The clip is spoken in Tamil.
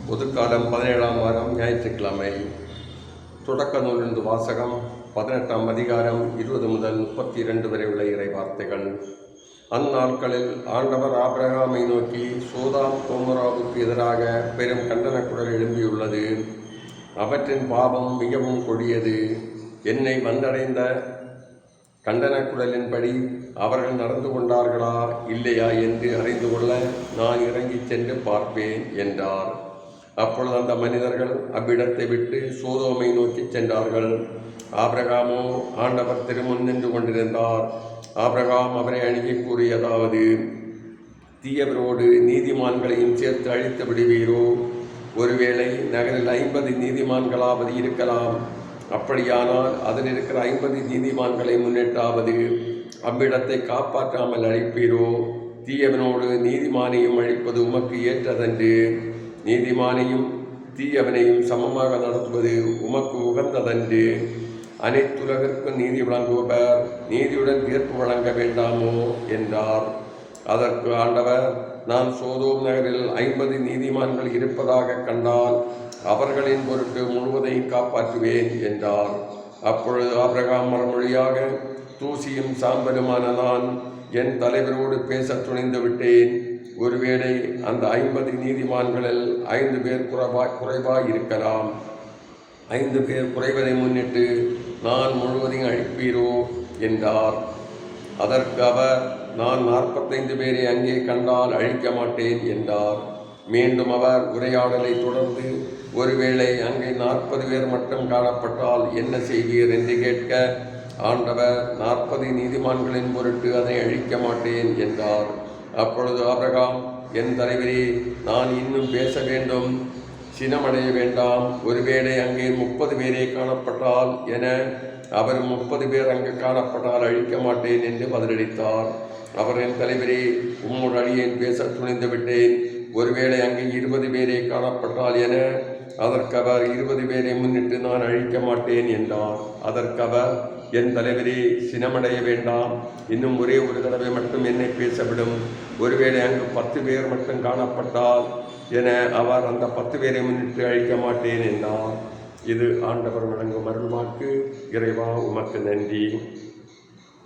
பொதுக்காலம் 17ஆம் வாரம் ஞாயிற்றுக்கிழமை. தொடக்க நூலிருந்து வாசகம். 18ஆம் அதிகாரம் 20 முதல் 32 வரை உள்ள இறை வார்த்தைகள். அந்நாட்களில் ஆண்டவர் ஆபிரகாமை நோக்கி, சோதாம் கோமோராவுக்கு எதிராக பெரும் கண்டன குரல் எழும்பியுள்ளது. அவற்றின் பாவம் மிகவும் கொடியது. என்னை வந்தடைந்த கண்டன குரலின்படி அவர்கள் நடந்து கொண்டார்களா இல்லையா என்று அறிந்து கொள்ள நான் இறங்கிச் சென்று பார்ப்பேன் என்றார். அப்பொழுது அந்த மனிதர்கள் அவ்விடத்தை விட்டு சோதோமை நோக்கி சென்றார்கள். ஆபிரகாமோ ஆண்டவர் திருமுன் நின்று கொண்டிருந்தார். ஆபிரகாம் அவரை அணுகி கூறியதாவது, தீயவரோடு நீதிமான்களையும் சேர்த்து அழித்து விடுவீரோ? ஒருவேளை நகரில் 50 நீதிமான்களாவது இருக்கலாம். அப்படியானால் அதில் இருக்கிற 50 நீதிமான்களை முன்னிட்டாவது அவ்விடத்தை காப்பாற்றாமல் அழிப்பீரோ? தீயவனோடு நீதிமானையும் அழிப்பது உமக்கு ஏற்றதன்று. நீதிமானையும் தீயவனையும் சமமாக நடத்துவது உமக்கு உகந்ததன்று. அனைத்துலகிற்கும் நீதி வழங்குபவர் நீதியுடன் தீர்ப்பு வழங்க வேண்டாமோ என்றார். அதற்கு ஆண்டவர், நான் சோதோம் நகரில் 50 நீதிமான்கள் இருப்பதாக கண்டால் அவர்களின் பொருட்டு முழுவதையும் காப்பாற்றுவேன் என்றார். அப்பொழுது ஆபிரகாம் மறுமொழியாக, தூசியும் சாம்பலுமான நான் என் தலைவரோடு பேச துணிந்து விட்டேன். ஒருவேளை அந்த 50 நீதிமான்களில் 5 பேர் குறைவாய் இருக்கலாம். 5 பேர் குறைவதை முன்னிட்டு நான் முழுவதையும் அழிப்பீரோ என்றார். அதற்கு அவர், நான் 45 பேரை அங்கே கண்டால் அழிக்க மாட்டேன் என்றார். மீண்டும் அவர் உரையாடலை தொடர்ந்து, ஒருவேளை அங்கே 40 பேர் மட்டும் காணப்பட்டால் என்ன செய்வீர் என்று கேட்க, ஆண்டவர், 40 நீதிமான்களின் பொருட்டு அதை அழிக்க மாட்டேன் என்றார். அப்பொழுது ஆபிரகாம், என் தலைவரே, நான் இன்னும் பேச வேண்டும், சினமடைய வேண்டாம். ஒருவேளை அங்கே 30 பேரே காணப்பட்டால் என, அவர் 30 பேர் அங்கு காணப்பட்டால் அழிக்க மாட்டேன் என்று பதிலளித்தார். அவர், என் தலைவரே, உம்மோடு அடியேன் பேச துணிந்து விட்டேன். ஒருவேளை அங்கே 20 பேரே காணப்பட்டால் என, அதற்கவர் 20 பேரை முன்னிட்டு நான் அழிக்க மாட்டேன் என்றார். அதற்கவர், என் தலைவரே, சினமடைய வேண்டாம், இன்னும் ஒரே ஒரு தடவை மட்டும் என்னை பேசவிடும். ஒருவேளை அங்கு 10 பேர் மட்டும் காணப்பட்டால் என, அவர் அந்த 10 பேரை முன்னிட்டு அழிக்க மாட்டேன் என்றார். இது ஆண்டவர் வழங்கும் அருள்வாக்கு. இறைவா, உமக்கு நன்றி.